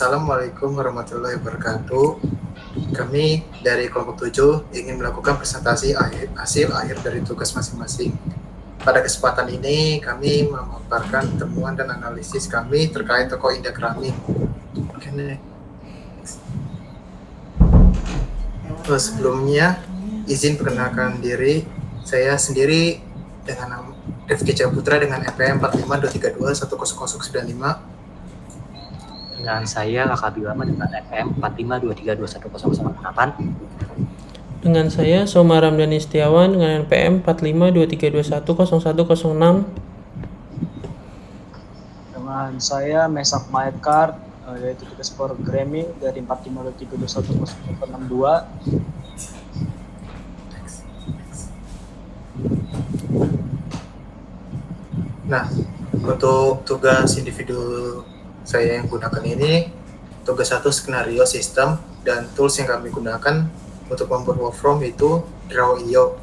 Assalamualaikum warahmatullahi wabarakatuh. Kami dari kelompok 7 ingin melakukan presentasi hasil akhir dari tugas masing-masing. Pada kesempatan ini, kami memaparkan temuan dan analisis kami terkait tokoh Indah Keramik. Sebelumnya, izin perkenalkan diri. Saya sendiri dengan nama Rifki Caputra dengan NPM 4523210095. Dengan saya Kakak Bilama dengan NPM 4523210008. Dengan saya Soma Ramdhani Setiawan dengan NPM 4523210106. Dengan saya Mesak Maekar yaitu tugas programming dari 4523210062. Nah, untuk tugas individu saya yang gunakan ini, tugas 1 skenario sistem dan tools yang kami gunakan untuk membuat workflow itu Draw.io.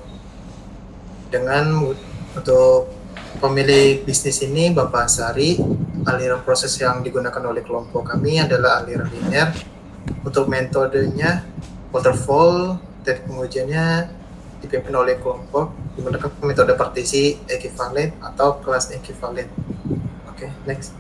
Untuk pemilik bisnis ini Bapak Ansari, aliran proses yang digunakan oleh kelompok kami adalah aliran linear. Untuk metodenya waterfall, teknik pengujiannya dipimpin oleh kelompok menggunakan metode partisi ekivalen atau kelas ekivalen. Oke, next.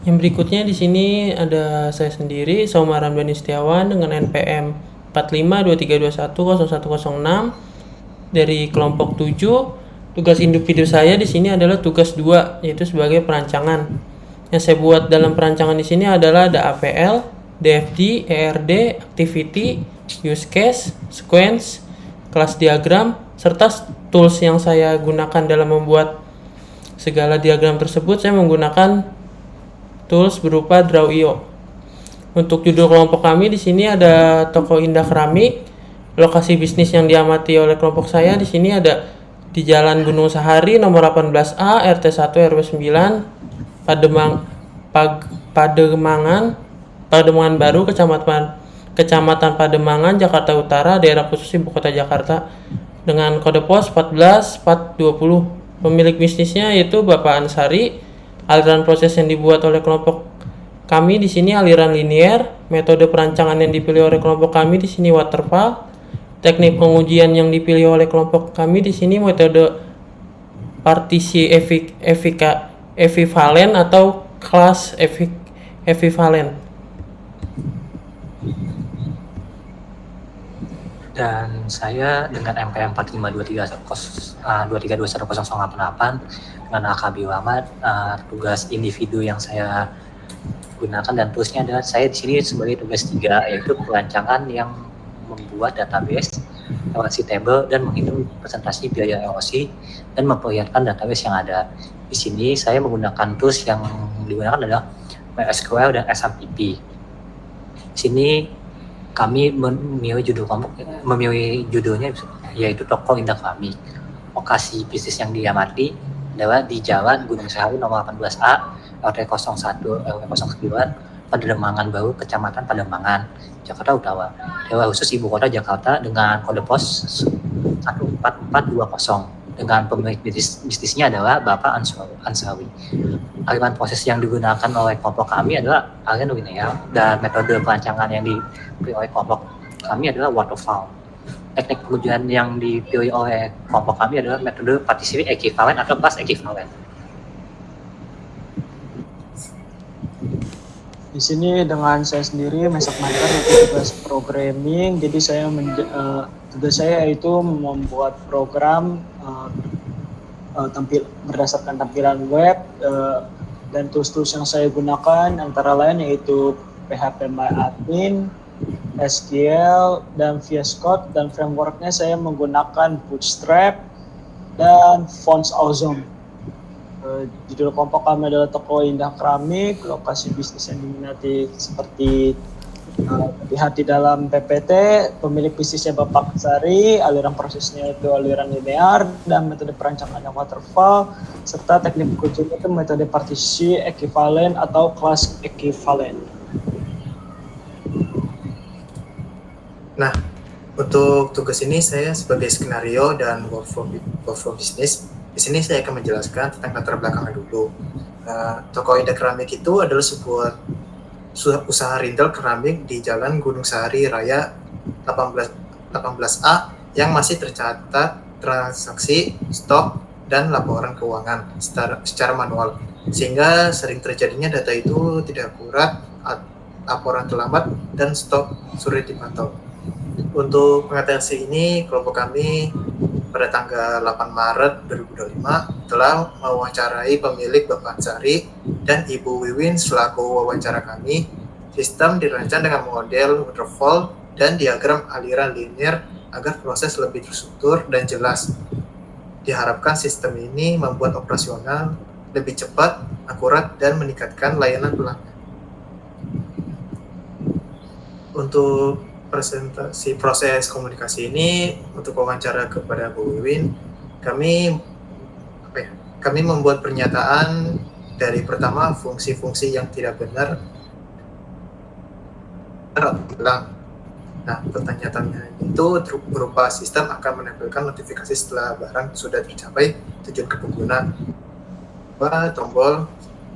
Yang berikutnya di sini ada saya sendiri Soma Ramdhani Setiawan dengan NPM 4523210106 dari kelompok 7. Tugas individu saya di sini adalah tugas 2 yaitu sebagai perancangan. Yang saya buat dalam perancangan di sini adalah ada APL, DFD, ERD, activity, use case, sequence, kelas diagram, serta tools yang saya gunakan dalam membuat segala diagram tersebut. Saya menggunakan tools berupa Draw.io. Untuk judul kelompok kami di sini ada toko Indah Keramik. Lokasi bisnis yang diamati oleh kelompok saya di sini ada di Jalan Gunung Sahari nomor 18A RT 1 RW 9 Pademangan Baru, Kecamatan Pademangan, Jakarta Utara, daerah khusus Ibu Kota Jakarta, dengan kode pos 14420. Pemilik bisnisnya yaitu Bapak Ansari. Aliran proses yang dibuat oleh kelompok kami di sini aliran linear. Metode perancangan yang dipilih oleh kelompok kami di sini waterfall. Teknik pengujian yang dipilih oleh kelompok kami di sini metode partisi ekivalen atau kelas ekivalen. Dan saya dengan NPM 4523210008 dengan AKB Muhammad. Tugas individu yang saya gunakan dan toolsnya adalah saya di sini sebagai tugas 3 yaitu perancangan yang membuat database LOC table dan menghitung presentasi biaya LOC dan memperlihatkan database yang ada. Di sini saya menggunakan tools yang digunakan adalah MySQL dan SMPP. Di sini kami memilih judulnya yaitu toko Indah Keramik. Lokasi bisnis yang diamati adalah di Jalan Gunung Sahari nomor 18A RT 01 RW 09 Pademangan Baru, Kecamatan Pademangan, Jakarta Utara, daerah khusus Ibu Kota Jakarta, dengan kode pos 14420. Dengan pemilik bisnisnya adalah Bapak Ansari. Aliran proses yang digunakan oleh kelompok kami adalah aliran linear dan metode perancangan yang dipilih oleh kelompok kami adalah waterfall. Teknik pengujian yang dipilih oleh kelompok kami adalah metode partisi ekivalen atau kelas ekivalen. Di sini dengan saya sendiri Mesak Maekar yaitu tugas programming. Jadi tugas saya yaitu membuat program berdasarkan tampilan web dan tools-tools yang saya gunakan antara lain yaitu PHP MyAdmin, SQL, dan VS Code, dan frameworknya saya menggunakan Bootstrap dan Fonts Awesome. Judul kelompok kami adalah Toko Indah Keramik. Lokasi bisnis yang diminati seperti terlihat di dalam PPT. Pemilik bisnisnya Bapak Ansari, aliran prosesnya itu aliran linear dan metode perancangannya waterfall, serta teknik pengujian itu metode partisi ekivalen atau kelas ekivalen. Nah, untuk tugas ini saya sebagai skenario dan workflow bisnis. Di sini saya akan menjelaskan tentang latar belakangnya dulu. Toko Indah Keramik itu adalah sebuah usaha retail keramik di Jalan Gunung Sahari Raya 18A yang masih tercatat transaksi, stok, dan laporan keuangan secara manual, sehingga sering terjadinya data itu tidak akurat, laporan terlambat, dan stok sulit dipantau. Untuk mengatasi ini, kelompok kami pada tanggal 8 Maret 2025 telah mewawancarai pemilik Bapak Ansari dan Ibu Wiwin selaku wawancara kami. Sistem dirancang dengan model waterfall dan diagram aliran linear agar proses lebih terstruktur dan jelas. Diharapkan sistem ini membuat operasional lebih cepat, akurat, dan meningkatkan layanan pelanggan. Untuk presentasi proses komunikasi ini, untuk wawancara kepada Bu Wiwin, kami membuat pernyataan dari pertama fungsi-fungsi yang tidak benar hilang. Nah, pertanyaannya itu berupa sistem akan menampilkan notifikasi setelah barang sudah tercapai tujuan ke pengguna. Tombol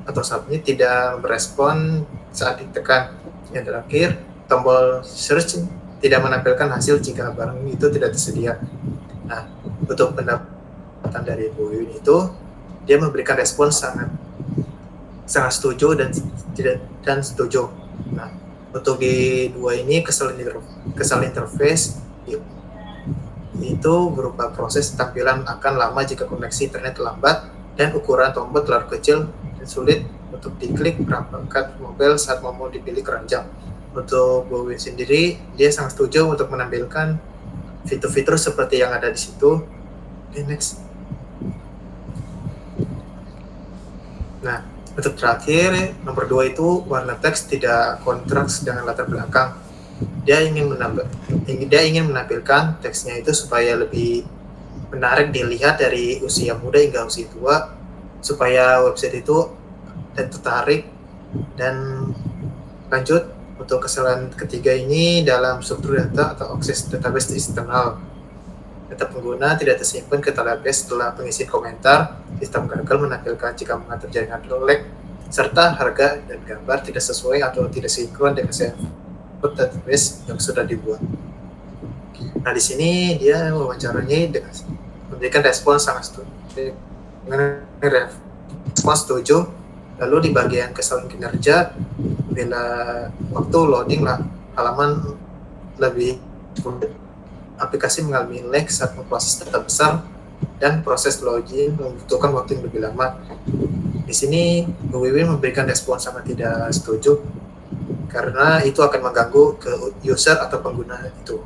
atau submit tidak merespon saat ditekan. Yang terakhir, tombol search tidak menampilkan hasil jika barang itu tidak tersedia. Nah, untuk pendapatan dari Bu Wiwin itu, dia memberikan respon sangat setuju dan setuju. Nah, untuk di dua ini kesal interface itu berupa proses tampilan akan lama jika koneksi internet lambat dan ukuran tombol terlalu kecil dan sulit untuk diklik perangkat mobile saat mau dipilih keranjang. Untuk Bu Wiwin sendiri, dia sangat setuju untuk menampilkan fitur-fitur seperti yang ada di situ. Okay, next. Nah, untuk terakhir, nomor 2 itu warna teks tidak kontras dengan latar belakang. Dia ingin menampilkan teksnya itu supaya lebih menarik dilihat dari usia muda hingga usia tua, supaya website itu tertarik. Dan lanjut, untuk kesalahan ketiga ini dalam struktur data atau akses database eksternal. Data pengguna tidak tersimpan ke database setelah pengisian komentar. Sistem gagal menampilkan jika mengatur jaringan lag, serta harga dan gambar tidak sesuai atau tidak sinkron dengan server database yang sudah dibuat. Nah, di sini dia wawancaranya dengan memberikan respons sangat setuju. Respons setuju. Lalu di bagian kesalahan kinerja, bila waktu loading halaman lebih aplikasi mengalami lag saat memproses data besar dan proses login membutuhkan waktu yang lebih lama. Di sini Bu Wiwin memberikan respon sangat tidak setuju karena itu akan mengganggu ke user atau pengguna itu.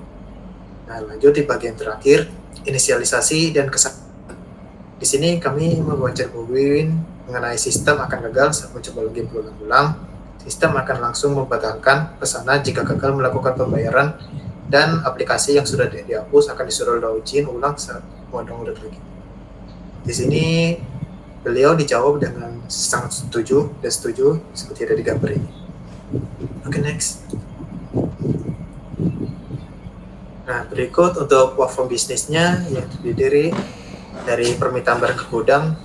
Nah, lanjut di bagian terakhir, inisialisasi dan kesalahan. Di sini kami mewawancarai Bu Wiwin mengenai sistem akan gagal saat mencoba login berulang-ulang. Sistem akan langsung membatalkan pesanan jika gagal melakukan pembayaran, dan aplikasi yang sudah dihapus akan disuruh login ulang saat mau download lagi. Di sini beliau dijawab dengan sangat setuju seperti ada di gambar ini. Oke, next. Nah, berikut untuk platform bisnisnya yang terdiri dari permintaan barang ke gudang.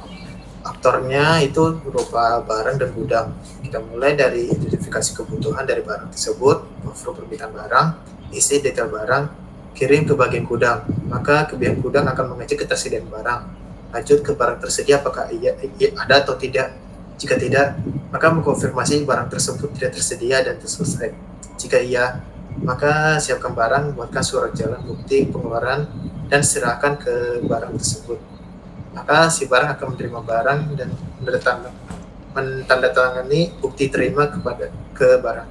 Aktornya itu berupa barang dan gudang. Kita mulai dari identifikasi kebutuhan dari barang tersebut, overview permintaan barang, isi detail barang, kirim ke bagian gudang. Maka ke bagian gudang akan mengecek ketersediaan barang. Lanjut ke barang tersedia apakah ada atau tidak. Jika tidak, maka mengkonfirmasi barang tersebut tidak tersedia dan selesai. Jika iya, maka siapkan barang, buatkan surat jalan bukti pengeluaran, dan serahkan ke barang tersebut. Maka si barang akan menerima barang dan menandatangani bukti terima ke barang.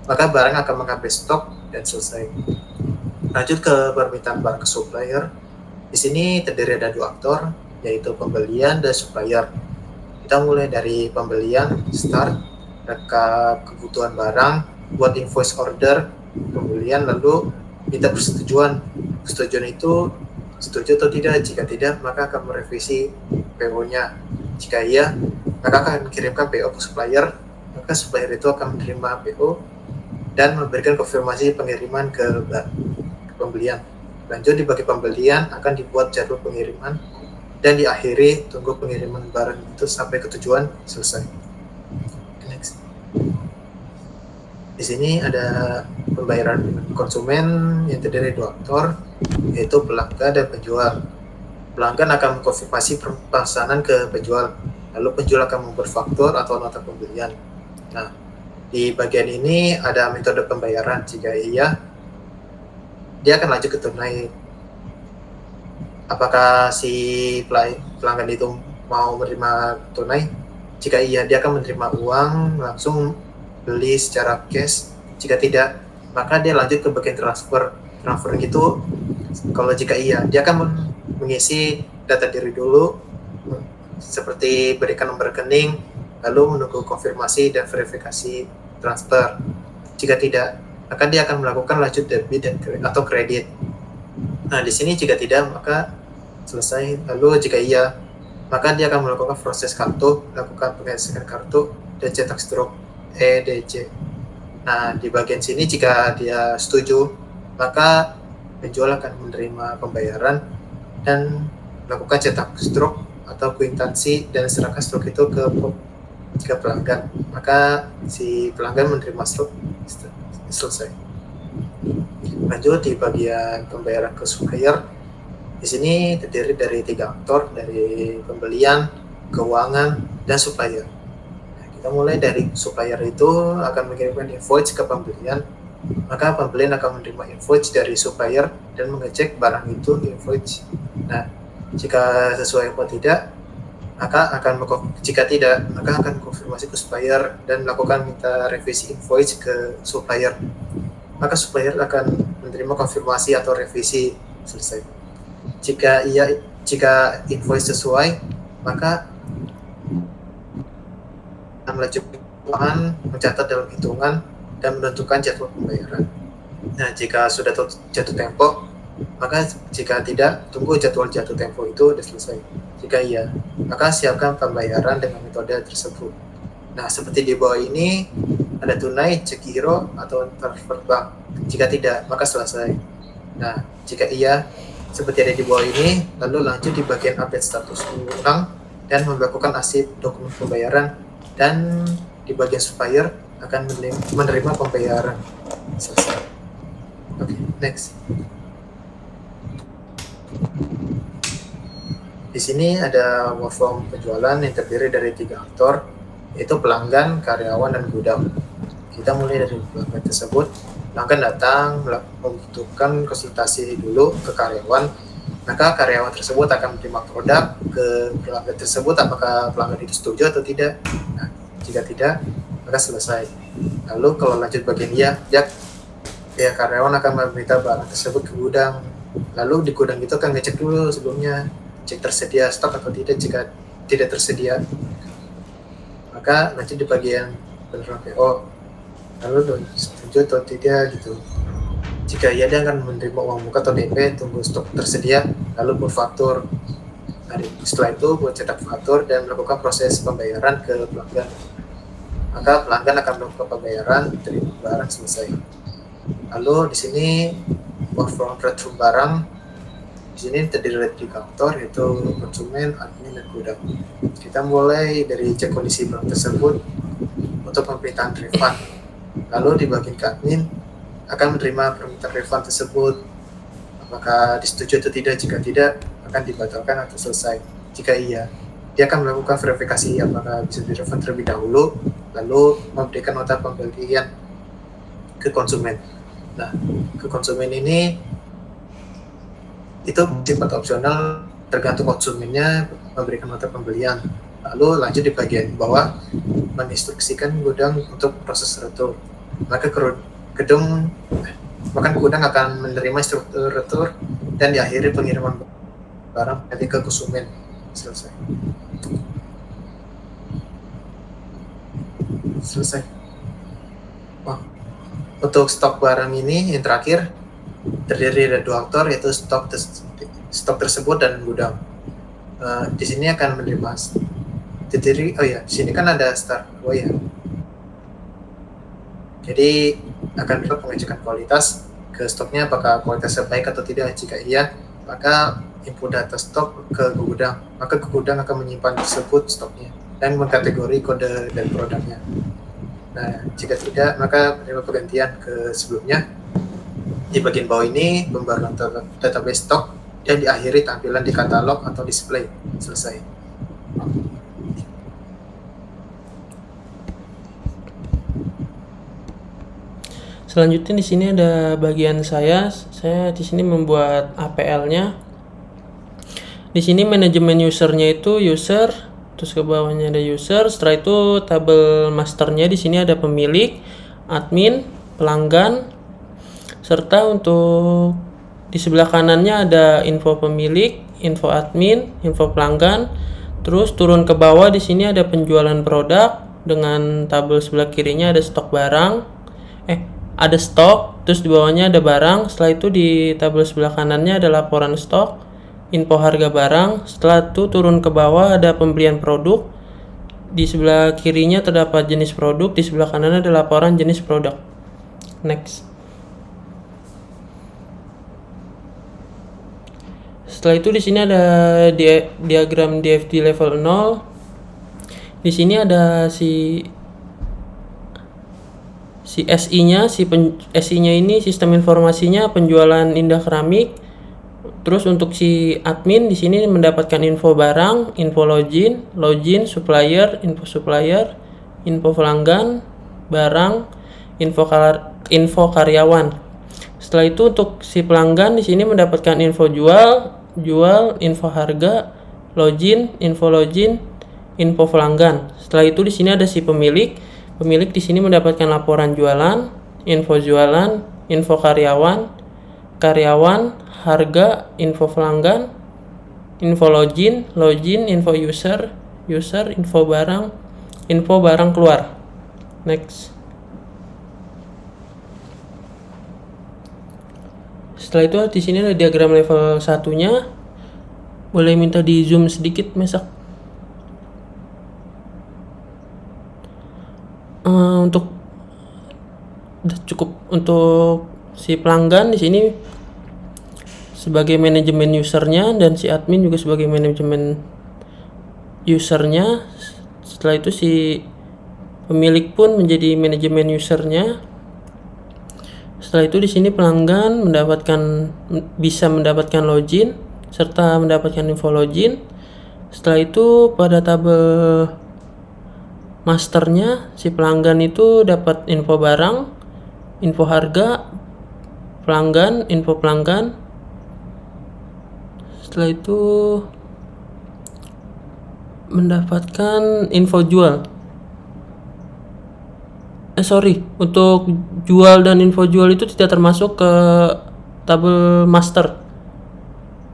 Maka barang akan mengambil stok dan selesai. Lanjut ke permintaan barang ke supplier. Di sini terdiri ada 2 aktor, yaitu pembelian dan supplier. Kita mulai dari pembelian, start, rekap kebutuhan barang, buat invoice order, pembelian, lalu minta persetujuan. Persetujuan itu setuju atau tidak. Jika tidak, maka akan merevisi PO-nya. Jika iya, maka akan kirimkan PO ke supplier. Maka supplier itu akan menerima PO dan memberikan konfirmasi pengiriman ke pembelian. Lanjut di bagian pembelian akan dibuat jadwal pengiriman dan diakhiri tunggu pengiriman barang itu sampai ke tujuan selesai. Next. Di sini ada pembayaran konsumen yang terdiri dari 2 aktor, yaitu pelanggan dan penjual. Pelanggan akan mengkonfirmasi pemesanan ke penjual, lalu penjual akan membuat faktur atau nota pembelian. Nah, di bagian ini ada metode pembayaran. Jika iya, dia akan lanjut ke tunai. Apakah si pelanggan itu mau menerima tunai? Jika iya, dia akan menerima uang langsung beli secara cash. Jika tidak, maka dia lanjut ke bagian transfer. Transfer itu, kalau jika iya, dia akan mengisi data diri dulu, seperti berikan nomor rekening, lalu menunggu konfirmasi dan verifikasi transfer. Jika tidak, maka dia akan melakukan lanjut debit atau kredit. Nah, di sini jika tidak, maka selesai. Lalu jika iya, maka dia akan melakukan proses kartu, lakukan pengisian kartu, dan cetak struk EDC. Nah, di bagian sini jika dia setuju, maka penjual akan menerima pembayaran dan melakukan cetak struk atau kwitansi dan serahkan struk itu ke pelanggan. Maka si pelanggan menerima struk, selesai. Lanjut di bagian pembayaran ke supplier. Di sini terdiri dari 3 aktor, dari pembelian, keuangan, dan supplier. Nah, kita mulai dari supplier itu akan mengirimkan invoice ke pembelian, maka pembelian akan menerima invoice dari supplier dan mengecek barang itu invoice. Nah, jika sesuai atau tidak, jika tidak, maka akan konfirmasi ke supplier dan melakukan minta revisi invoice ke supplier. Maka supplier akan menerima konfirmasi atau revisi, selesai. Jika invoice sesuai, maka akan melanjutkan mencatat dalam hitungan dan menentukan jadwal pembayaran. Nah, jika sudah jatuh tempo, maka jika tidak, tunggu jadwal jatuh tempo itu sudah selesai. Jika iya, maka siapkan pembayaran dengan metode tersebut. Nah, seperti di bawah ini, ada tunai, cek giro, atau transfer bank. Jika tidak, maka selesai. Nah, jika iya, seperti ada di bawah ini, lalu lanjut di bagian update status ulang dan melakukan arsip dokumen pembayaran, dan di bagian supplier akan menerima pembayaran. Selesai. Oke, next. Di sini ada workflow penjualan yang terdiri dari 3 aktor, yaitu pelanggan, karyawan, dan gudang. Kita mulai dari pelanggan tersebut. Pelanggan datang membutuhkan konsultasi dulu ke karyawan, maka karyawan tersebut akan menerima produk ke pelanggan tersebut apakah pelanggan itu setuju atau tidak. Nah, jika tidak, maka selesai. Lalu kalau lanjut bagian ya karyawan akan meminta barang tersebut ke gudang. Lalu di gudang itu akan ngecek dulu sebelumnya, cek tersedia stok atau tidak. Jika tidak tersedia, maka lanjut di bagian penerima PO. Lalu setuju atau tidak gitu. Jika iya, dia akan menerima uang muka atau DP, tunggu stok tersedia, lalu buat faktur. Nah, setelah itu buat cetak faktur dan melakukan proses pembayaran ke pelanggan. Maka pelanggan akan melakukan pembayaran, terima barang, selesai. Lalu di sini workflow return barang. Di sini terdiri dari 3 aktor, yaitu konsumen, admin, dan gudang. Kita mulai dari cek kondisi barang tersebut untuk pemerintahan refund. Lalu di bagian ke admin akan menerima permintaan refund tersebut, apakah disetujui atau tidak. Jika tidak, akan dibatalkan atau selesai. Jika iya, dia akan melakukan verifikasi apakah bisa direfund terlebih dahulu, lalu memberikan nota pembelian ke konsumen. Nah, ke konsumen ini itu sifat opsional, tergantung konsumennya memberikan nota pembelian. Lalu lanjut di bagian bawah, menginstruksikan gudang untuk proses retur. Maka gudang akan menerima struktur retur dan diakhiri pengiriman barang nanti ke konsumen. Selesai. Untuk stok barang ini yang terakhir terdiri dari 2 aktor, yaitu stok tersebut dan gudang. Di sini akan menerima di sini kan ada start. Jadi akan melakukan pengecekan kualitas ke stoknya, apakah kualitasnya baik atau tidak. Jika iya, maka input data stok ke gudang, maka ke gudang akan menyimpan tersebut stoknya dan mengkategori kode dari produknya. Nah, jika tidak, maka menerima pergantian ke sebelumnya. Di bagian bawah ini pembaruan database stok dan diakhiri tampilan di katalog atau display. Selesai. Selanjutnya di sini ada bagian saya di sini membuat APL-nya. Di sini manajemen usernya itu user, terus ke bawahnya ada user. Setelah itu tabel masternya di sini ada pemilik, admin, pelanggan, serta untuk di sebelah kanannya ada info pemilik, info admin, info pelanggan. Terus turun ke bawah di sini ada penjualan produk dengan tabel sebelah kirinya ada stok barang. Ada stok, terus di bawahnya ada barang. Setelah itu di tabel sebelah kanannya ada laporan stok, info harga barang. Setelah itu turun ke bawah ada pembelian produk. Di sebelah kirinya terdapat jenis produk, di sebelah kanan ada laporan jenis produk. Next. Setelah itu di sini ada diagram DFD level 0. Di sini ada si SI-nya, SI-nya ini sistem informasinya penjualan indah keramik. Terus untuk si admin di sini mendapatkan info barang, info login, supplier, info pelanggan, barang, info karyawan. Setelah itu untuk si pelanggan di sini mendapatkan info jual, info harga, login, info pelanggan. Setelah itu di sini ada si pemilik. Pemilik di sini mendapatkan laporan jualan, info karyawan, harga, info pelanggan, info login, info user, info barang keluar. Next. Setelah itu di sini ada diagram level 1-nya. Boleh minta di zoom sedikit, Mesak. Cukup untuk si pelanggan di sini sebagai manajemen usernya dan si admin juga sebagai manajemen usernya. Setelah itu si pemilik pun menjadi manajemen usernya. Setelah itu di sini pelanggan bisa mendapatkan login serta mendapatkan info login. Setelah itu pada tabel masternya si pelanggan itu dapat info barang, info harga, info pelanggan. Setelah itu mendapatkan info jual. Untuk jual dan info jual itu tidak termasuk ke tabel master.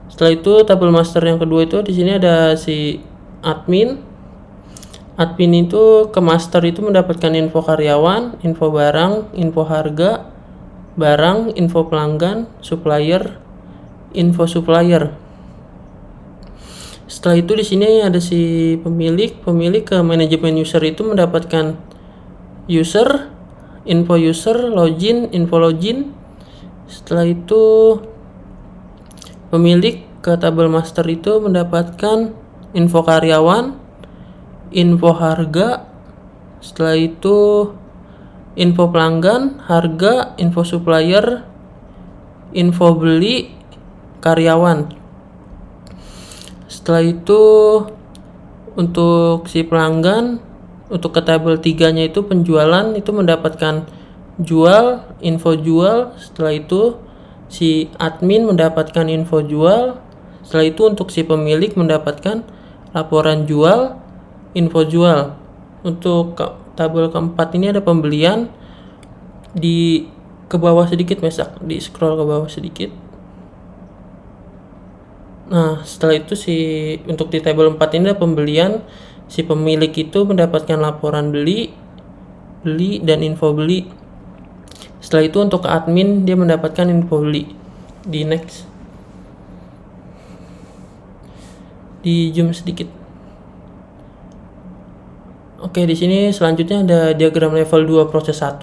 Setelah itu tabel master yang kedua itu di sini ada si admin. Admin itu ke master itu mendapatkan info karyawan, info barang, info harga, barang, info pelanggan, info supplier. Setelah itu di sini ada si pemilik ke manajemen user itu mendapatkan user, info login, info login. Setelah itu pemilik ke tabel master itu mendapatkan info karyawan, info harga. Setelah itu info pelanggan, harga, info supplier, info beli, karyawan. Setelah itu untuk si pelanggan, untuk ke tabel 3-nya itu penjualan itu mendapatkan jual, info jual. Setelah itu si admin mendapatkan info jual. Setelah itu untuk si pemilik mendapatkan laporan jual, info jual. Untuk tabel keempat ini ada pembelian. Di ke bawah sedikit, Mesak, di scroll ke bawah sedikit. Nah, setelah itu untuk di tabel 4 ini ada pembelian. Si pemilik itu mendapatkan laporan beli dan info beli. Setelah itu untuk admin dia mendapatkan info beli. Di next. Di zoom sedikit. Oke, di sini selanjutnya ada diagram level 2 proses 1.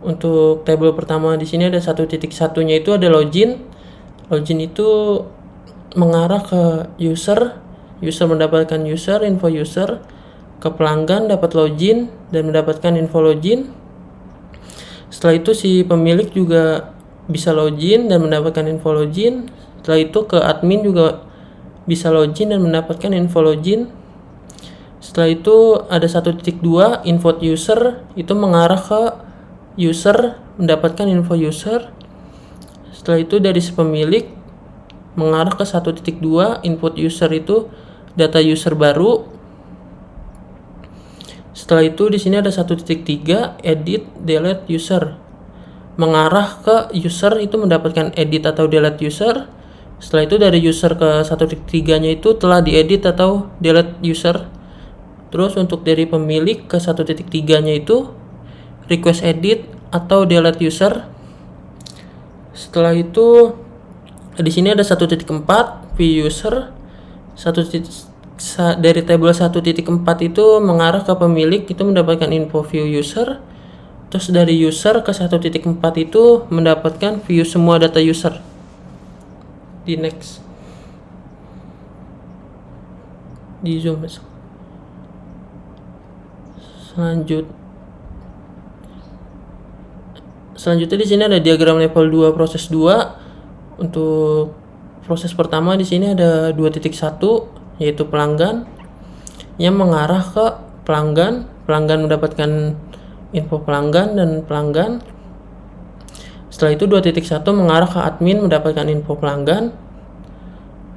Untuk tabel pertama di sini ada 1.1-nya itu ada login. Login itu mengarah ke user mendapatkan info user, ke pelanggan dapat login dan mendapatkan info login. Setelah itu si pemilik juga bisa login dan mendapatkan info login. Setelah itu ke admin juga bisa login dan mendapatkan info login. Setelah itu ada 1.2 info user, itu mengarah ke user mendapatkan info user. Setelah itu dari si pemilik mengarah ke 1.2 input user, itu data user baru. Setelah itu di sini ada 1.3 edit delete user, mengarah ke user, itu mendapatkan edit atau delete user. Setelah itu dari user ke 1.3-nya itu telah diedit atau delete user. Terus untuk dari pemilik ke 1.3-nya itu request edit atau delete user. Setelah itu di sini ada 1.4 view user. Dari table 1.4 itu mengarah ke pemilik, itu mendapatkan info view user. Terus dari user ke 1.4 itu mendapatkan view semua data user. Di next, di zoom. Selanjutnya di sini ada diagram level 2 proses 2. Untuk proses pertama di sini ada 2.1 yaitu pelanggan yang mengarah ke pelanggan mendapatkan info pelanggan dan pelanggan. Setelah itu 2.1 mengarah ke admin mendapatkan info pelanggan.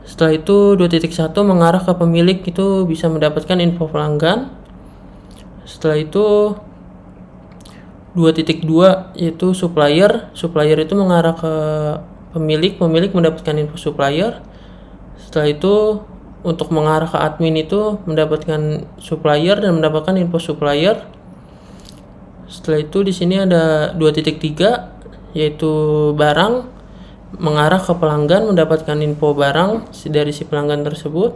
Setelah itu 2.1 mengarah ke pemilik, itu bisa mendapatkan info pelanggan. Setelah itu 2.2 yaitu supplier itu mengarah ke pemilik mendapatkan info supplier. Setelah itu untuk mengarah ke admin itu mendapatkan supplier dan mendapatkan info supplier. Setelah itu di sini ada 2.3 yaitu barang, mengarah ke pelanggan mendapatkan info barang dari si pelanggan tersebut.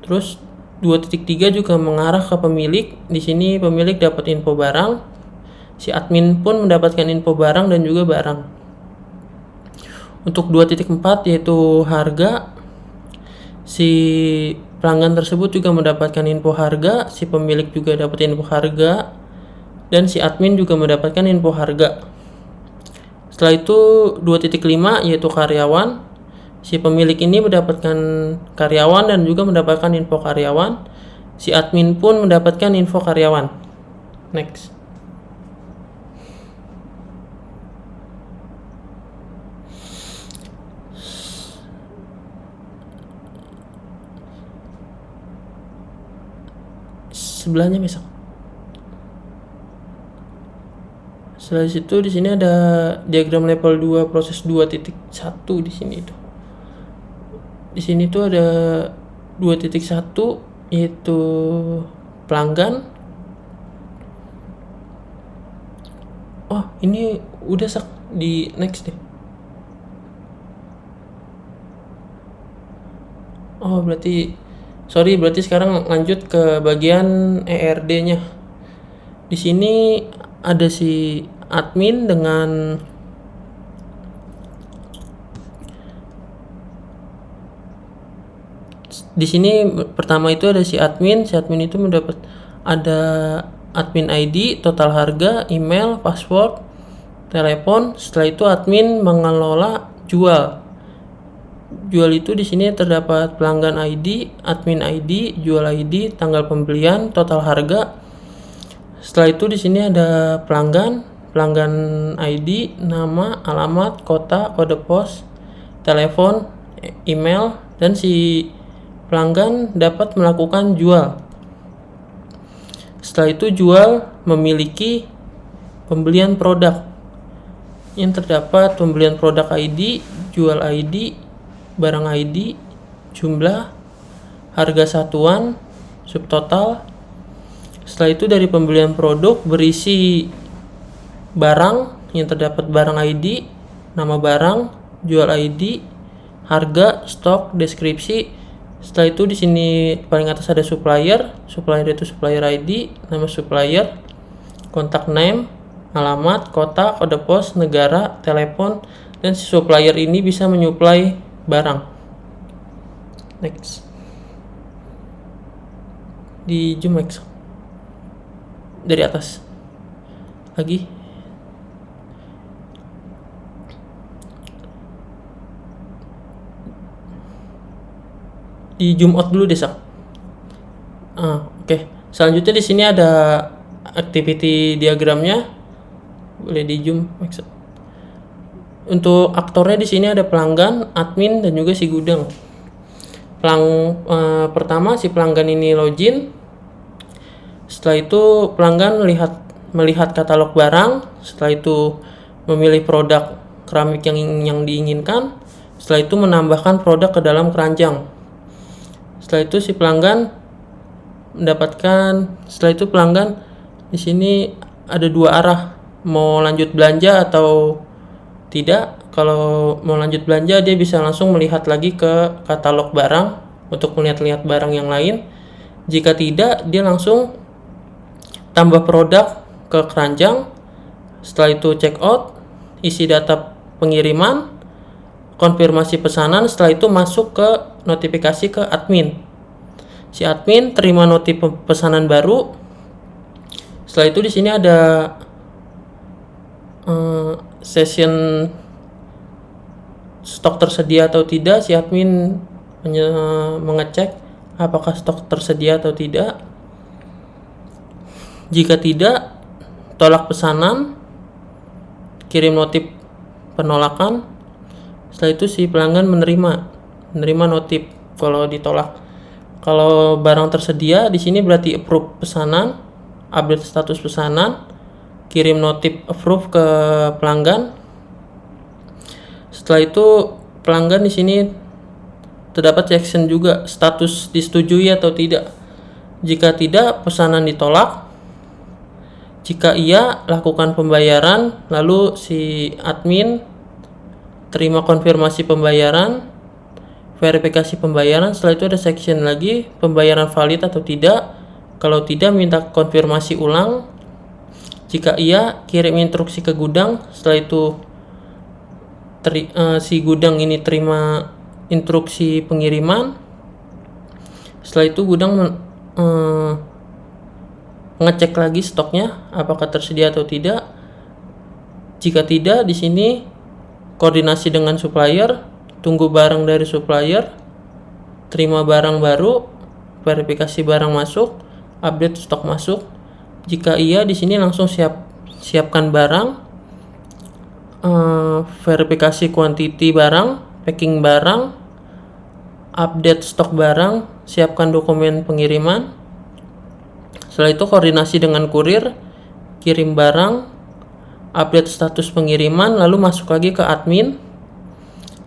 Terus 2.3 juga mengarah ke pemilik. Di sini pemilik dapat info barang, si admin pun mendapatkan info barang dan juga barang. Untuk 2.4 yaitu harga, si pelanggan tersebut juga mendapatkan info harga, si pemilik juga dapat info harga, dan si admin juga mendapatkan info harga. Setelah itu 2.5 yaitu karyawan, si pemilik ini mendapatkan karyawan dan juga mendapatkan info karyawan, si admin pun mendapatkan info karyawan. Next. Sebelahnya besok. Setelah itu di sini ada diagram level 2 proses 2.1 di sini itu. Di sini tuh ada 2.1 yaitu pelanggan. Oh, ini udah di next deh. Oh, berarti sekarang lanjut ke bagian ERD-nya. Di sini ada si admin dengan di sini pertama itu ada si admin itu mendapat ada admin ID, total harga, email, password, telepon. Setelah itu admin mengelola jual itu di sini terdapat pelanggan ID, admin ID, jual ID, tanggal pembelian, total harga. Setelah itu di sini ada pelanggan ID, nama, alamat, kota, kode pos, telepon, email, dan si pelanggan dapat melakukan jual. Setelah itu jual memiliki pembelian produk yang terdapat pembelian produk ID, jual ID, barang ID, jumlah, harga satuan, subtotal. Setelah itu dari pembelian produk berisi barang yang terdapat barang ID, nama barang, jual ID, harga, stok, deskripsi. Setelah itu di sini paling atas ada supplier itu supplier ID, nama supplier, kontak name, alamat, kota, kode pos, negara, telepon, dan si supplier ini bisa menyuplai barang. Next. Di zoom Max. Dari atas. Lagi. Di zoom out dulu deh, Sak. Oke. Selanjutnya di sini ada activity diagramnya. Boleh di zoom Max. Untuk aktornya di sini ada pelanggan, admin, dan juga si gudang. Pertama si pelanggan ini login. Setelah itu pelanggan melihat katalog barang. Setelah itu memilih produk keramik yang diinginkan. Setelah itu menambahkan produk ke dalam keranjang. Setelah itu si pelanggan setelah itu pelanggan di sini ada dua arah, mau lanjut belanja atau tidak. Kalau mau lanjut belanja, dia bisa langsung melihat lagi ke katalog barang untuk melihat-lihat barang yang lain. Jika tidak, dia langsung tambah produk ke keranjang. Setelah itu check out, isi data pengiriman, konfirmasi pesanan. Setelah itu masuk ke notifikasi ke admin. Si admin terima pesanan baru. Setelah itu di sini ada session stok tersedia atau tidak. Si admin mengecek apakah stok tersedia atau tidak. Jika tidak, tolak pesanan, kirim notif penolakan. Setelah itu si pelanggan menerima notif kalau ditolak. Kalau barang tersedia di sini berarti approve pesanan, update status pesanan, kirim notif approve ke pelanggan. Setelah itu pelanggan di sini terdapat section juga status disetujui atau tidak. Jika tidak, pesanan ditolak. Jika iya, lakukan pembayaran. Lalu si admin terima konfirmasi pembayaran, verifikasi pembayaran. Setelah itu ada section lagi, pembayaran valid atau tidak. Kalau tidak, minta konfirmasi ulang. Jika iya, kirim instruksi ke gudang. Setelah itu si gudang ini terima instruksi pengiriman. Setelah itu gudang ngecek lagi stoknya apakah tersedia atau tidak. Jika tidak, di sini koordinasi dengan supplier, tunggu barang dari supplier, terima barang baru, verifikasi barang masuk, update stok masuk. Jika iya, di sini langsung siapkan barang, verifikasi quantity barang, packing barang, update stok barang, siapkan dokumen pengiriman. Setelah itu koordinasi dengan kurir, kirim barang, update status pengiriman, lalu masuk lagi ke admin,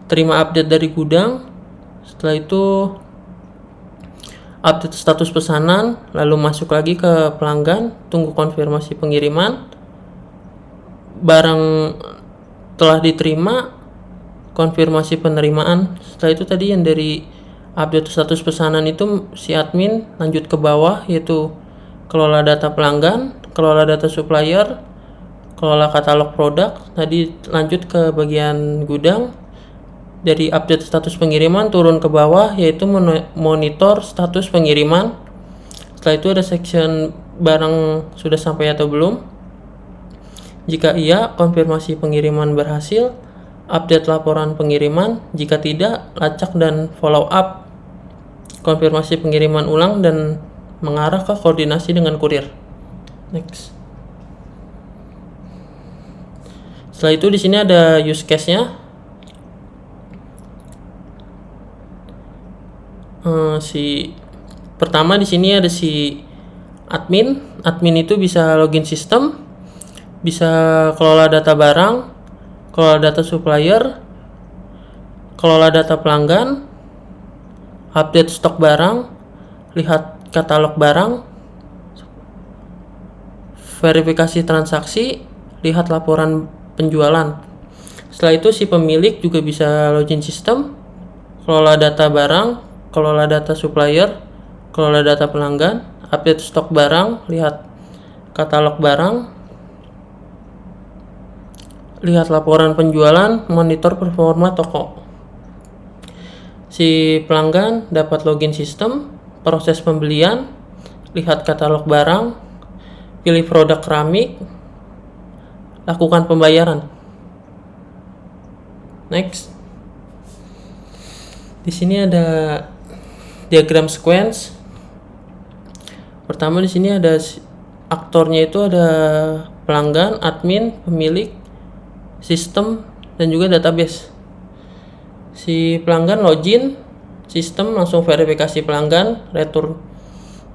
terima update dari gudang. Setelah itu update status pesanan, lalu masuk lagi ke pelanggan, tunggu konfirmasi pengiriman. Barang telah diterima, konfirmasi penerimaan. Setelah itu tadi yang dari update status pesanan itu si admin lanjut ke bawah, yaitu kelola data pelanggan, kelola data supplier, kelola katalog produk. Tadi lanjut ke bagian gudang. Dari update status pengiriman turun ke bawah, yaitu monitor status pengiriman. Setelah itu ada section barang sudah sampai atau belum. Jika iya, konfirmasi pengiriman berhasil, update laporan pengiriman. Jika tidak, lacak dan follow up konfirmasi pengiriman ulang dan mengarah ke koordinasi dengan kurir. Next. Setelah itu di sini ada use case-nya. Pertama di sini ada si admin. Admin itu bisa login sistem, bisa kelola data barang, kelola data supplier, kelola data pelanggan, update stok barang, lihat katalog barang, verifikasi transaksi, lihat laporan penjualan. Setelah itu si pemilik juga bisa login sistem, kelola data barang, kelola data supplier, kelola data pelanggan, update stok barang, lihat katalog barang, lihat laporan penjualan, monitor performa toko. Si pelanggan dapat login sistem, proses pembelian, lihat katalog barang, pilih produk keramik, lakukan pembayaran. Next. Di sini ada diagram sequence. Pertama di sini ada aktornya, itu ada pelanggan, admin, pemilik, sistem, dan juga database. Si pelanggan login, sistem langsung verifikasi pelanggan, return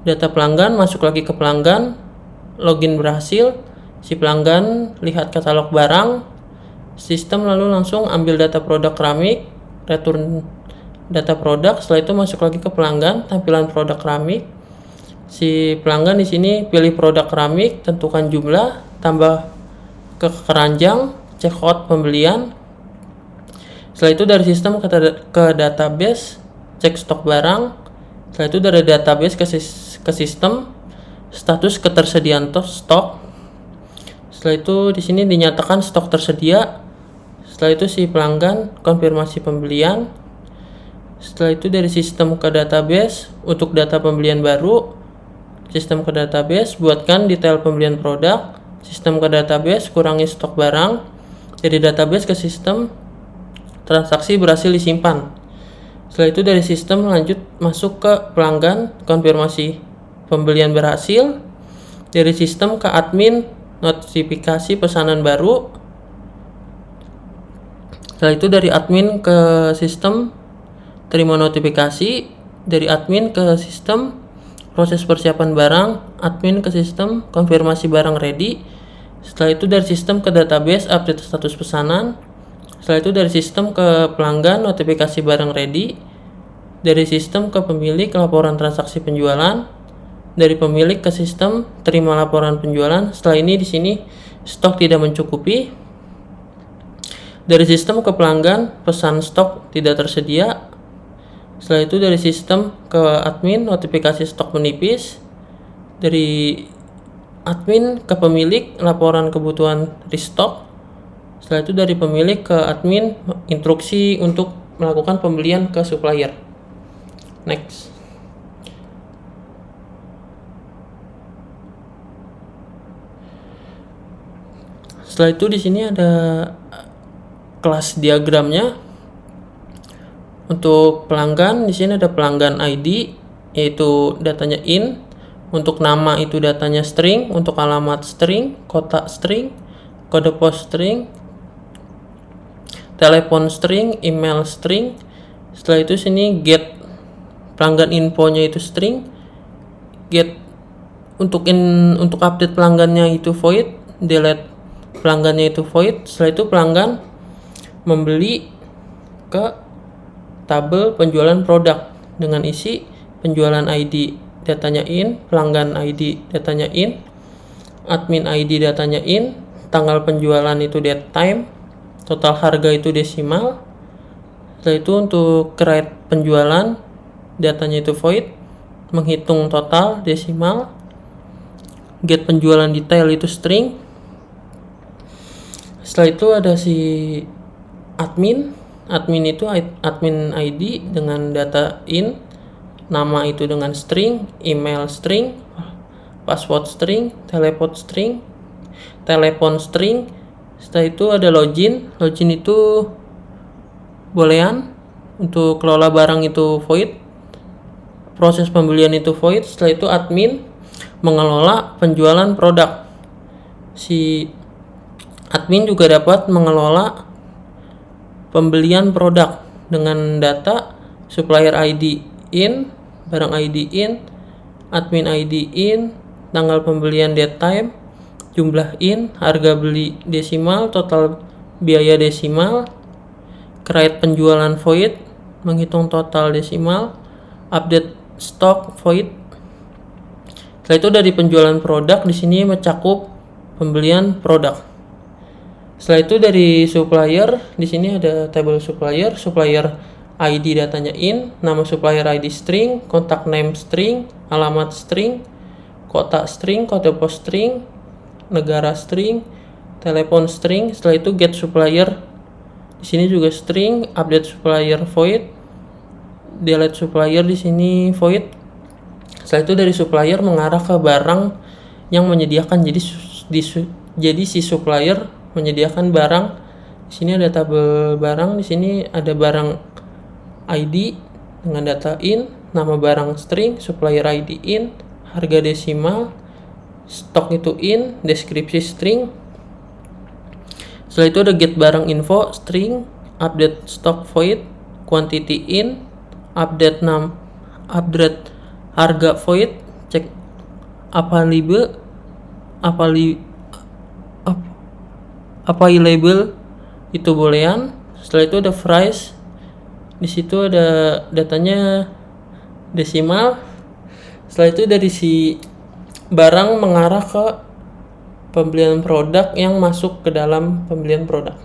data pelanggan, masuk lagi ke pelanggan, login berhasil, si pelanggan lihat katalog barang, sistem lalu langsung ambil data produk keramik, return data produk, setelah itu masuk lagi ke pelanggan, tampilan produk keramik. Si pelanggan di sini pilih produk keramik, tentukan jumlah, tambah ke keranjang, checkout pembelian. Setelah itu dari sistem ke database, cek stok barang. Setelah itu dari database ke sistem, status ketersediaan stok. Setelah itu di sini dinyatakan stok tersedia. Setelah itu si pelanggan konfirmasi pembelian. Setelah itu dari sistem ke database untuk data pembelian baru. Sistem ke database, buatkan detail pembelian produk. Sistem ke database, kurangi stok barang. Dari database ke sistem, transaksi berhasil disimpan. Setelah itu dari sistem lanjut masuk ke pelanggan, konfirmasi pembelian berhasil. Dari sistem ke admin, notifikasi pesanan baru. Setelah itu dari admin ke sistem, terima notifikasi. Dari admin ke sistem, proses persiapan barang. Admin ke sistem, konfirmasi barang ready. Setelah itu dari sistem ke database, update status pesanan. Setelah itu dari sistem ke pelanggan, notifikasi barang ready. Dari sistem ke pemilik, laporan transaksi penjualan. Dari pemilik ke sistem, terima laporan penjualan. Setelah ini di sini stok tidak mencukupi. Dari sistem ke pelanggan, pesan stok tidak tersedia. Setelah itu dari sistem ke admin, notifikasi stok menipis. Dari admin ke pemilik, laporan kebutuhan restock. Setelah itu dari pemilik ke admin, instruksi untuk melakukan pembelian ke supplier. Next. Setelah itu di sini ada kelas diagramnya. Untuk pelanggan di sini ada pelanggan ID, yaitu datanya in. Untuk nama itu datanya string, untuk alamat string, kotak string, kode pos string, telepon string, email string. Setelah itu sini get pelanggan infonya itu string, get untuk update pelanggannya itu void, delete pelanggannya itu void. Setelah itu pelanggan membeli ke tabel penjualan produk dengan isi penjualan ID datanya in, pelanggan ID datanya in, admin ID datanya in, tanggal penjualan itu date time, total harga itu desimal. Setelah itu untuk create penjualan datanya itu void, menghitung total desimal, get penjualan detail itu string. Setelah itu ada si admin itu admin ID dengan data in, nama itu dengan string, email string, password string, telepon string. Setelah itu ada login itu boolean, untuk kelola barang itu void, proses pembelian itu void. Setelah itu admin mengelola penjualan produk. Si admin juga dapat mengelola pembelian produk dengan data supplier ID in, barang ID in, admin ID in, tanggal pembelian date time, jumlah in, harga beli desimal, total biaya desimal, create penjualan void, menghitung total desimal, update stock void. Setelah itu dari penjualan produk di sini mencakup pembelian produk. Setelah itu dari supplier di sini ada tabel supplier ID datanya in, nama supplier ID string, kontak name string, alamat string, kotak string, kode pos string, negara string, telepon string. Setelah itu get supplier di sini juga string, update supplier void, delete supplier di sini void. Setelah itu dari supplier mengarah ke barang yang menyediakan. Jadi si supplier menyediakan barang. Di sini ada tabel barang, di sini ada barang ID dengan data in, nama barang string, supplier ID in, harga desimal, stok itu in, deskripsi string. Setelah itu ada get barang info string, update stock void, quantity in, update harga void, cek available itu boolean. Setelah itu ada price, di situ ada datanya desimal. Setelah itu dari si barang mengarah ke pembelian produk yang masuk ke dalam pembelian produk.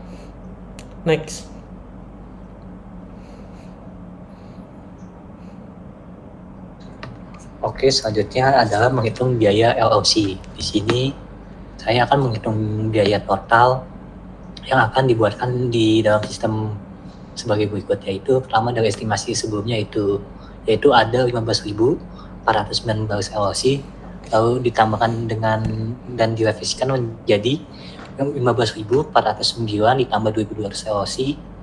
Next. Oke, selanjutnya adalah menghitung biaya LOC. Di sini saya akan menghitung biaya total yang akan dibuatkan di dalam sistem sebagai berikut, yaitu pertama dari estimasi sebelumnya yaitu ada 15.419 LOC, lalu ditambahkan dengan dan direvisikan menjadi 15.409 ditambah 2.200 LOC.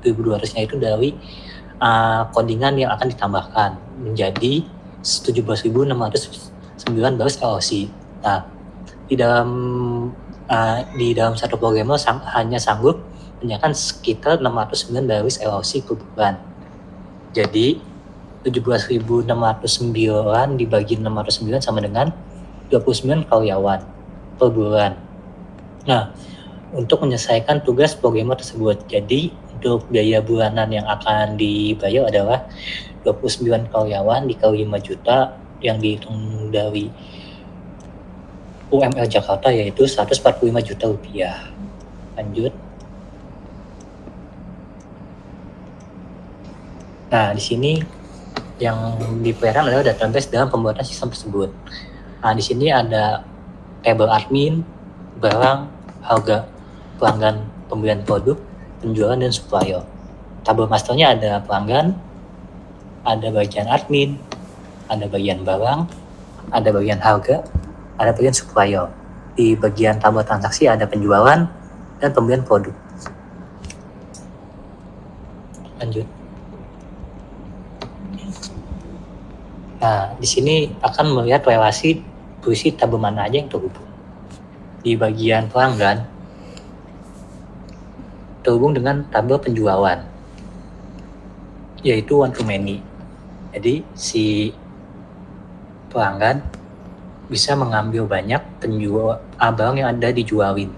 2.200-nya itu dari codingan yang akan ditambahkan menjadi 17.619 LOC. Nah, di dalam satu programmer hanya sanggup menyediakan sekitar 609 dari LOC per bulan. Jadi 17.609 dibagi 609 sama dengan 29 karyawan per bulan. Nah, untuk menyelesaikan tugas programmer tersebut, jadi untuk biaya bulanan yang akan dibayar adalah 29 karyawan dikali 5 juta yang dihitung dari UMR Jakarta, yaitu 145 juta rupiah. Lanjut. Nah, di sini yang diperlukan adalah database dalam pembuatan sistem tersebut. Nah, di sini ada tabel admin, barang, harga, pelanggan, pembelian produk, penjualan, dan supplier. Tabel masternya ada pelanggan, ada bagian admin, ada bagian barang, ada bagian harga, ada bagian supplier. Di bagian tabel transaksi ada penjualan dan pembelian produk. Lanjut. Nah, di sini akan melihat relasi berisi tabel mana aja yang terhubung. Di bagian pelanggan terhubung dengan tabel penjualan, yaitu one to many. Jadi si pelanggan bisa mengambil banyak barang yang ada dijualin.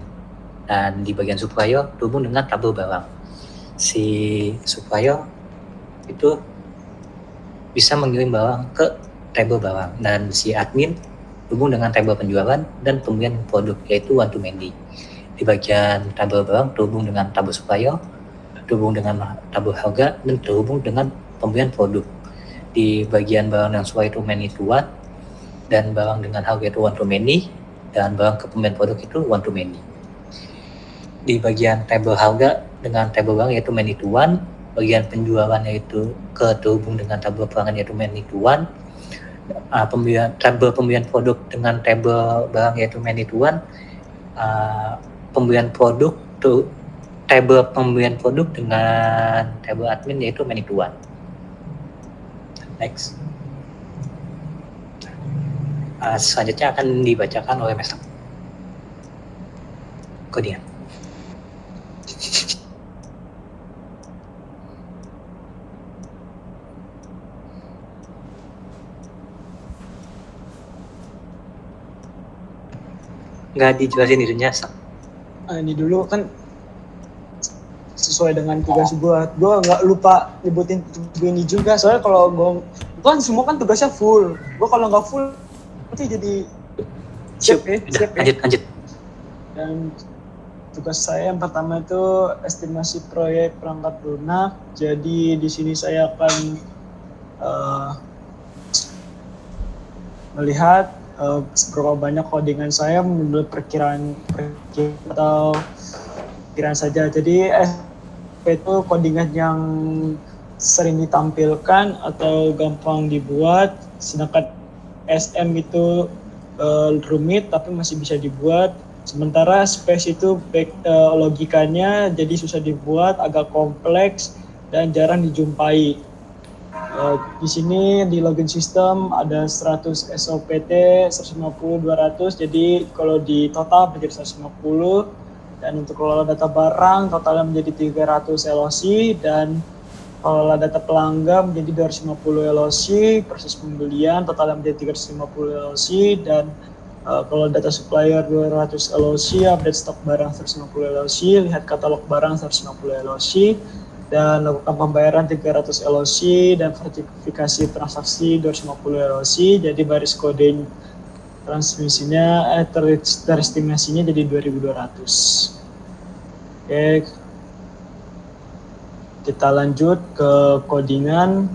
Dan di bagian supplier terhubung dengan tabel barang. Si supplier itu bisa mengirim barang ke tabel barang, dan si admin terhubung dengan tabel penjualan dan pembelian produk, yaitu one to many. Di bagian tabel barang terhubung dengan tabel supplier, terhubung dengan tabel harga, dan terhubung dengan pembelian produk. Di bagian barang yang sesuai itu many to one, dan barang dengan harga itu one to many, dan barang ke pembelian produk itu one to many. Di bagian tabel harga dengan tabel barang yaitu many to one, bagian penjualan yaitu terhubung dengan tabel pelanggan yaitu many to one, tabel pembelian produk dengan tabel barang yaitu many to one, pembelian produk tabel pembelian produk dengan tabel admin yaitu many to one. Next. Selanjutnya akan dibacakan oleh Mas Kodian. Nggak dijelasin itunya, Sak. Ini dulu kan sesuai dengan tugas gue nggak lupa nyebutin ini juga, soalnya kalau gue kan semua kan tugasnya full, gue kalau nggak full nanti jadi siap. Lanjut. Dan tugas saya yang pertama itu estimasi proyek perangkat lunak. Jadi di sini saya akan melihat berapa banyak codingan saya menurut perkiraan saja. Jadi itu codingan yang sering ditampilkan atau gampang dibuat, sedangkan SM itu rumit tapi masih bisa dibuat. Sementara space itu logikanya jadi susah dibuat, agak kompleks dan jarang dijumpai. Di sini di login system ada 100 SOPT, 150, 200, jadi kalau di total menjadi 150. Dan untuk kelola data barang totalnya menjadi 300 LOC, dan kelola data pelanggan menjadi 250 LOC, proses pembelian totalnya menjadi 350 LOC, dan kalau data supplier 200 LOC, update stok barang 150 LOC, lihat katalog barang 150 LOC, dan lakukan pembayaran 300 LOC, dan verifikasi transaksi 250 LOC. Jadi baris kode transmisinya terestimasinya jadi 2200. Oke, kita lanjut ke codingan.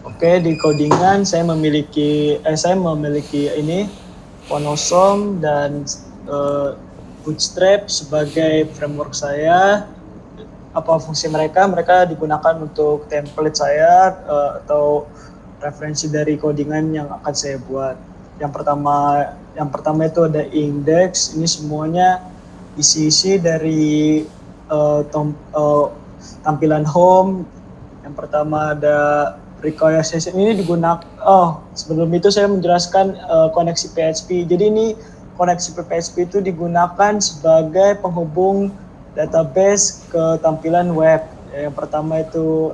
Oke, di codingan saya memiliki ini Phonosome dan Bootstrap sebagai framework saya. Apa fungsi mereka? Mereka digunakan untuk template saya atau referensi dari codingan yang akan saya buat. Yang pertama itu ada index. Ini semuanya isi dari tampilan home. Yang pertama ada require session, ini digunakan. Sebelum itu saya menjelaskan koneksi PHP. Jadi ini koneksi PHP itu digunakan sebagai penghubung database ke tampilan web. Yang pertama itu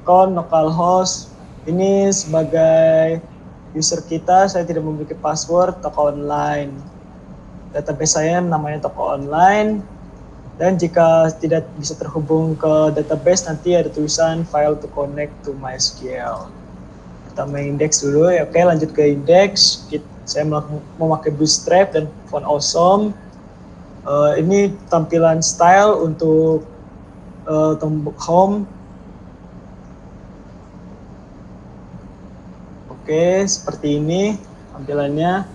account localhost. Ini sebagai user kita, saya tidak memiliki password, toko online. Database saya namanya toko online. Dan jika tidak bisa terhubung ke database, nanti ada tulisan file to connect to MySQL. Pertama index dulu, ya. Oke, lanjut ke index. Saya memakai Bootstrap dan Phonosome. Ini tampilan style untuk tombol home. Oke, seperti ini tampilannya.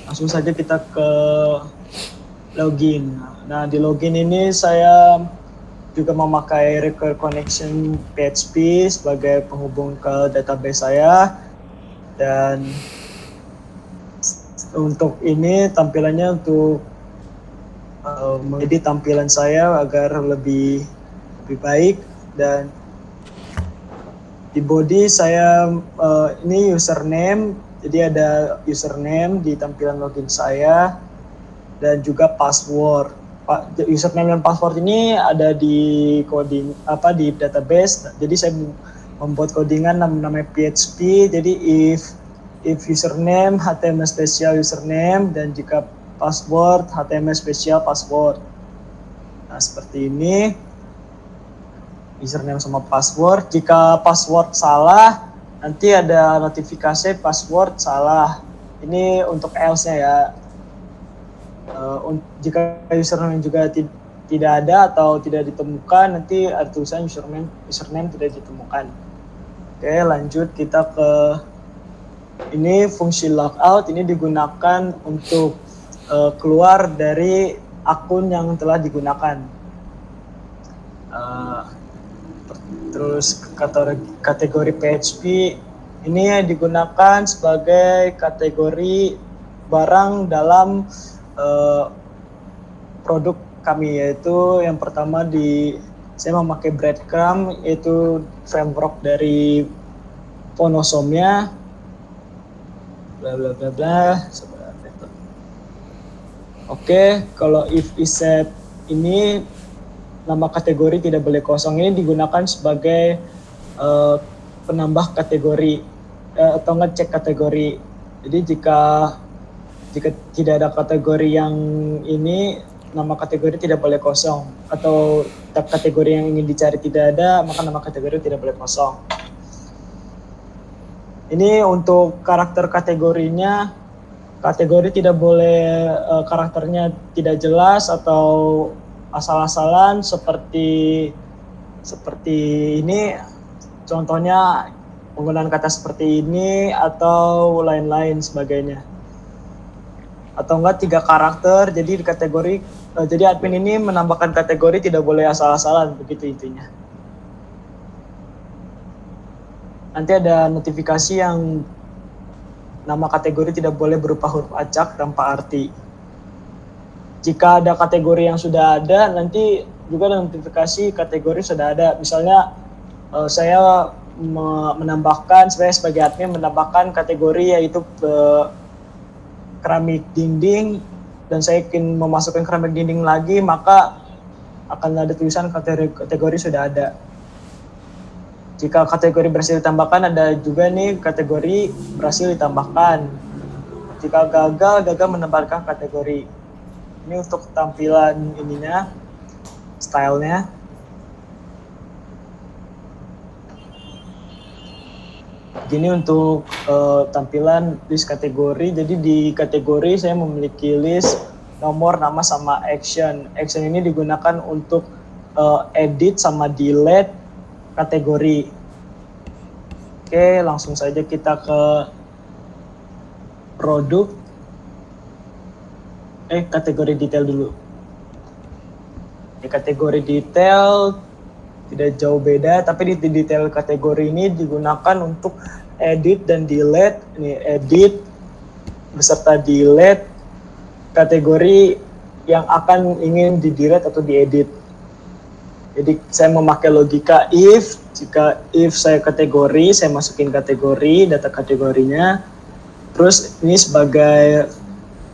Langsung saja kita ke login. Nah, di login ini saya juga memakai Recur Connection PHP sebagai penghubung ke database saya. Dan untuk ini tampilannya untuk menjadi tampilan saya agar lebih baik. Dan di body saya ini username, jadi ada username di tampilan login saya dan juga password. Username dan password ini ada di coding di database. Jadi saya membuat codingan namanya PHP. Jadi if username HTML spesial username, dan jika password HTML spesial password. Nah, seperti ini username sama password. Jika password salah, nanti ada notifikasi password salah. Ini untuk else-nya ya. Jika username juga tidak ada atau tidak ditemukan, nanti ada tulisan username tidak ditemukan. Oke, lanjut kita ke ini fungsi logout. Ini digunakan untuk keluar dari akun yang telah digunakan. Terus kategori PHP ini digunakan sebagai kategori barang dalam produk kami, yaitu yang pertama saya memakai Breadcrumb, yaitu framework dari Phonosome-nya, bla bla bla bla. Oke, kalau if except ini nama kategori tidak boleh kosong. Ini digunakan sebagai penambah kategori atau ngecek kategori. Jadi jika tidak ada kategori yang ini, nama kategori tidak boleh kosong, atau kategori yang ingin dicari tidak ada, maka nama kategori tidak boleh kosong. Ini untuk karakter kategorinya, kategori tidak boleh karakternya tidak jelas atau asal-asalan seperti ini. Contohnya penggunaan kata seperti ini atau lain-lain sebagainya. atau enggak 3 karakter. Jadi di kategori jadi admin ini menambahkan kategori tidak boleh asal-asalan, begitu intinya. Nanti ada notifikasi yang nama kategori tidak boleh berupa huruf acak tanpa arti. Jika ada kategori yang sudah ada, nanti juga ada notifikasi kategori sudah ada. Misalnya saya menambahkan, saya sebagai admin menambahkan kategori yaitu keramik dinding, dan saya ingin memasukkan keramik dinding lagi, maka akan ada tulisan kategori sudah ada. Jika kategori berhasil ditambahkan, ada juga nih kategori berhasil ditambahkan. Jika gagal menambahkan kategori. Ini untuk tampilan ininya, stylenya. Gini untuk tampilan list kategori. Jadi di kategori saya memiliki list nomor, nama, sama action. Action ini digunakan untuk edit sama delete kategori. Oke, langsung saja kita ke produk. Kategori detail dulu. Di kategori detail tidak jauh beda, tapi di detail kategori ini digunakan untuk edit dan delete. Ini edit beserta delete kategori yang akan ingin di delete atau diedit. Jadi saya memakai logika if. Jika if saya kategori, saya masukin kategori, data kategorinya. Terus ini sebagai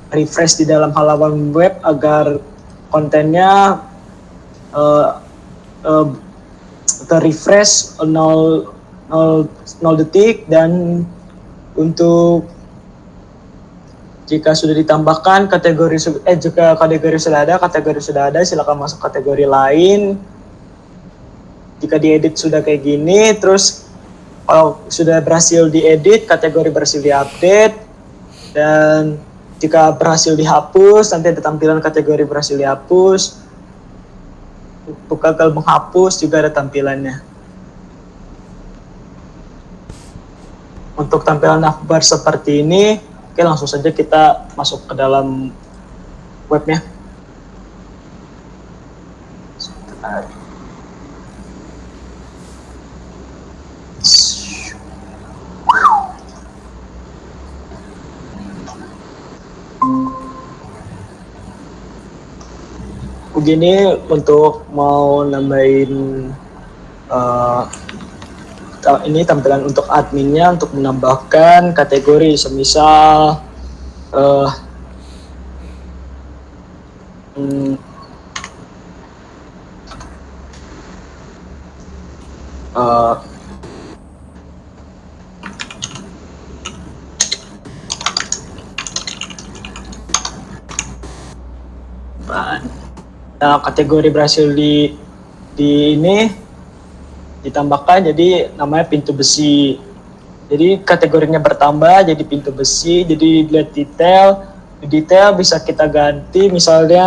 refresh di dalam halaman web agar kontennya terrefresh 0 detik. Dan untuk jika sudah ditambahkan jika kategori sudah ada, silakan masuk kategori lain. Jika diedit sudah kayak gini, terus kalau sudah berhasil diedit, kategori berhasil diupdate, dan jika berhasil dihapus, nanti ada tampilan kategori berhasil dihapus. Untuk gagal menghapus juga ada tampilannya. Untuk tampilan navbar seperti ini, oke, langsung saja kita masuk ke dalam webnya. Begini untuk mau nambahin ini tampilan untuk adminnya, untuk menambahkan kategori, semisal nah, kategori berhasil di ini ditambahkan, jadi namanya pintu besi. Jadi kategorinya bertambah jadi pintu besi. Jadi lihat detail bisa kita ganti, misalnya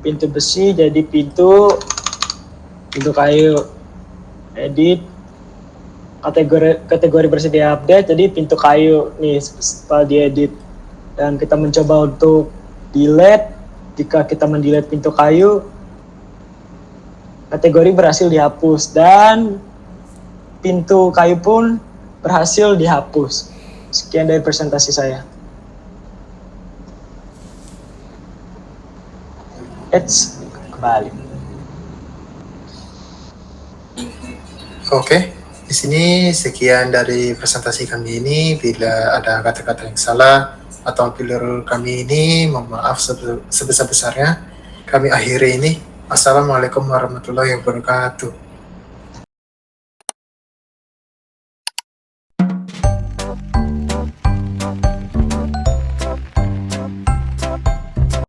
pintu besi jadi pintu kayu. Edit kategori bersedia update jadi pintu kayu nih setelah diedit. Dan kita mencoba untuk delete. Jika kita mendelete pintu kayu, kategori berhasil dihapus dan pintu kayu pun berhasil dihapus. Sekian dari presentasi saya. Kembali. Oke, di sini sekian dari presentasi kami ini. Bila ada kata-kata yang salah atau failure kami ini, mohon maaf sebesar-besarnya. Kami akhiri ini. Assalamualaikum warahmatullahi wabarakatuh.